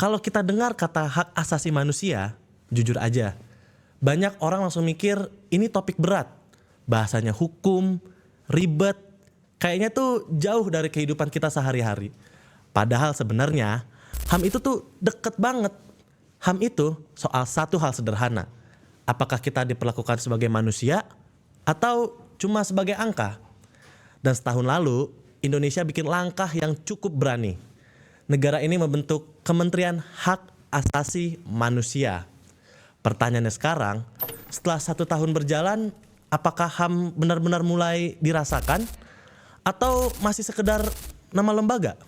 Kalau kita dengar kata hak asasi manusia, jujur aja, banyak orang langsung mikir ini topik berat. Bahasanya hukum, ribet, kayaknya tuh jauh dari kehidupan kita sehari-hari. Padahal sebenarnya HAM itu tuh deket banget. HAM itu soal satu hal sederhana. Apakah kita diperlakukan sebagai manusia atau cuma sebagai angka? Dan setahun lalu, Indonesia bikin langkah yang cukup berani. Negara ini membentuk Kementerian Hak Asasi Manusia. Pertanyaannya sekarang, setelah 1 tahun berjalan, apakah HAM benar-benar mulai dirasakan? Atau masih sekedar nama lembaga?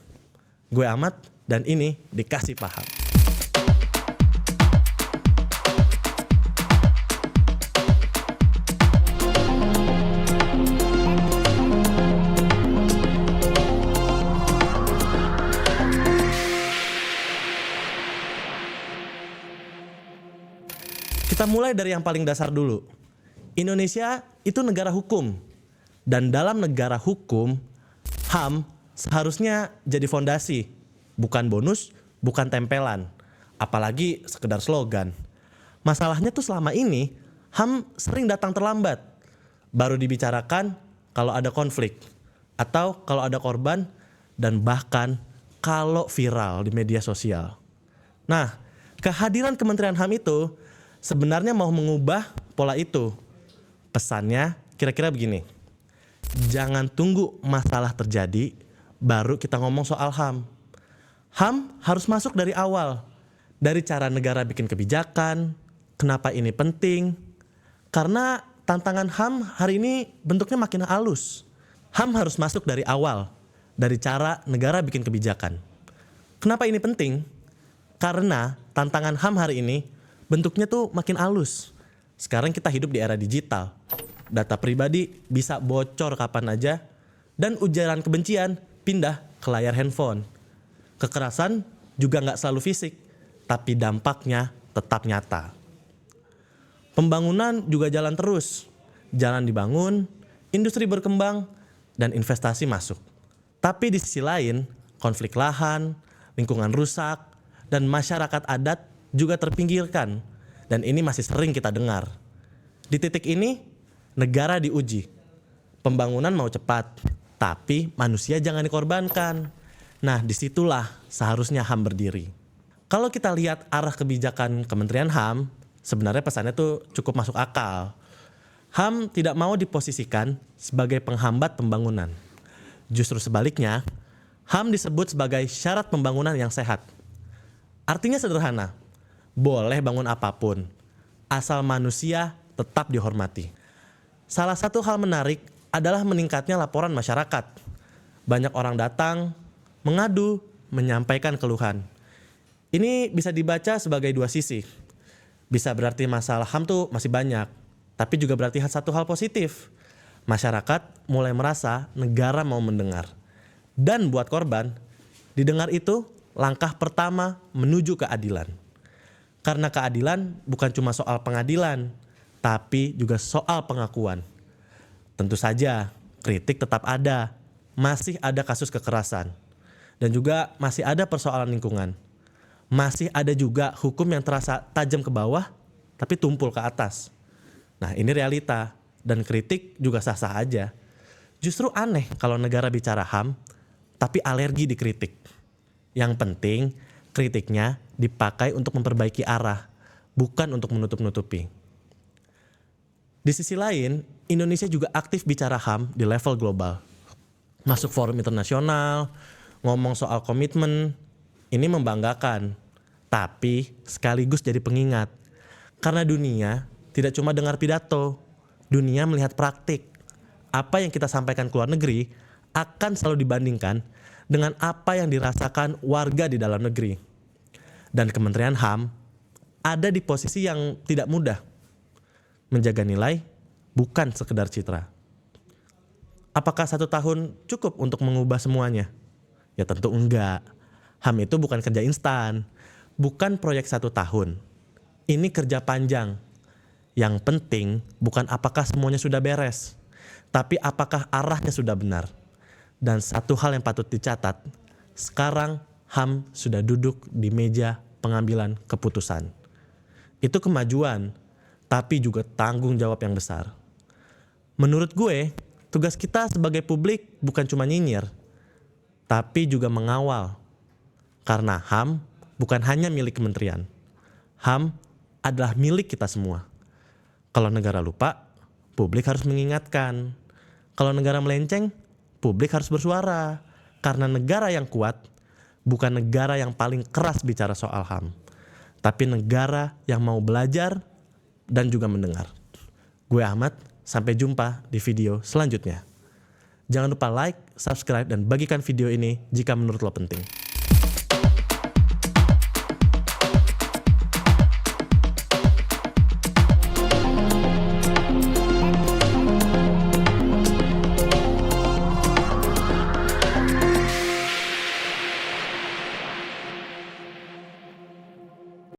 Gue Ahmad, dan ini Dikasih Paham. Kita mulai dari yang paling dasar dulu. Indonesia itu negara hukum. Dan dalam negara hukum, HAM seharusnya jadi fondasi. Bukan bonus, bukan tempelan. Apalagi sekedar slogan. Masalahnya tuh selama ini, HAM sering datang terlambat. Baru dibicarakan kalau ada konflik. Atau kalau ada korban. Dan bahkan kalau viral di media sosial. Nah, kehadiran Kementerian HAM itu sebenarnya mau mengubah pola itu. Pesannya kira-kira begini. Jangan tunggu masalah terjadi baru kita ngomong soal HAM. HAM harus masuk dari awal. Dari cara negara bikin kebijakan, kenapa ini penting. Karena tantangan HAM hari ini bentuknya makin halus. HAM harus masuk dari awal. Dari cara negara bikin kebijakan. Kenapa ini penting? Karena tantangan HAM hari ini bentuknya tuh makin halus. Sekarang kita hidup di era digital. Data pribadi bisa bocor kapan aja. Dan ujaran kebencian pindah ke layar handphone. Kekerasan juga gak selalu fisik. Tapi dampaknya tetap nyata. Pembangunan juga jalan terus. Jalan dibangun, industri berkembang, dan investasi masuk. Tapi di sisi lain, konflik lahan, lingkungan rusak, dan masyarakat adat juga terpinggirkan, dan ini masih sering kita dengar. Di titik ini, negara diuji. Pembangunan mau cepat, tapi manusia jangan dikorbankan. Nah, disitulah seharusnya HAM berdiri. Kalau kita lihat arah kebijakan Kementerian HAM, sebenarnya pesannya tuh cukup masuk akal. HAM tidak mau diposisikan sebagai penghambat pembangunan. Justru sebaliknya, HAM disebut sebagai syarat pembangunan yang sehat. Artinya sederhana. Boleh bangun apapun, asal manusia tetap dihormati. Salah satu hal menarik adalah meningkatnya laporan masyarakat. Banyak orang datang, mengadu, menyampaikan keluhan. Ini bisa dibaca sebagai dua sisi. Bisa berarti masalah HAM tuh masih banyak, tapi juga berarti satu hal positif. Masyarakat mulai merasa negara mau mendengar. Dan buat korban, didengar itu langkah pertama menuju keadilan. Karena keadilan bukan cuma soal pengadilan, tapi juga soal pengakuan. Tentu saja, kritik tetap ada. Masih ada kasus kekerasan. Dan juga masih ada persoalan lingkungan. Masih ada juga hukum yang terasa tajam ke bawah, tapi tumpul ke atas. Nah, ini realita. Dan kritik juga sah-sah aja. Justru aneh kalau negara bicara HAM, tapi alergi dikritik. Yang penting, kritiknya dipakai untuk memperbaiki arah, bukan untuk menutup-nutupi. Di sisi lain, Indonesia juga aktif bicara HAM di level global. Masuk forum internasional, ngomong soal komitmen, ini membanggakan. Tapi sekaligus jadi pengingat. Karena dunia tidak cuma dengar pidato, dunia melihat praktik. Apa yang kita sampaikan ke luar negeri akan selalu dibandingkan dengan apa yang dirasakan warga di dalam negeri. Dan Kementerian HAM ada di posisi yang tidak mudah. Menjaga nilai bukan sekedar citra. Apakah 1 tahun cukup untuk mengubah semuanya? Ya tentu enggak. HAM itu bukan kerja instan, bukan proyek 1 tahun. Ini kerja panjang. Yang penting bukan apakah semuanya sudah beres, tapi apakah arahnya sudah benar. Dan satu hal yang patut dicatat, sekarang HAM sudah duduk di meja pengambilan keputusan. Itu kemajuan, tapi juga tanggung jawab yang besar. Menurut gue, tugas kita sebagai publik bukan cuma nyinyir, tapi juga mengawal. Karena HAM bukan hanya milik kementerian. HAM adalah milik kita semua. Kalau negara lupa, publik harus mengingatkan. Kalau negara melenceng, publik harus bersuara. Karena negara yang kuat bukan negara yang paling keras bicara soal HAM, tapi negara yang mau belajar dan juga mendengar. Gue Ahmad, sampai jumpa di video selanjutnya. Jangan lupa like, subscribe, dan bagikan video ini jika menurut lo penting.